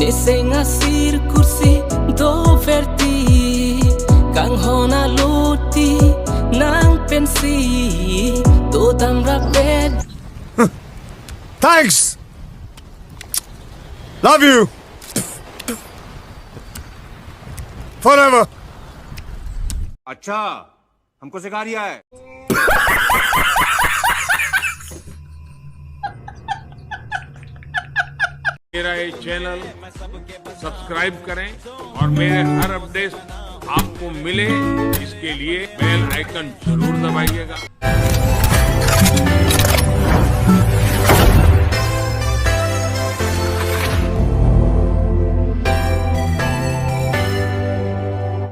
Ese ngasir kursi do verti Kang hona luti nang pensi Do tamra bed. Thanks. Love you. Forever. अच्छा हमको सिखा रिया है। मेरा ये चैनल सब्सक्राइब करें और मेरे हर अपडेट आपको मिले इसके लिए बेल आइकन जरूर दबाइएगा।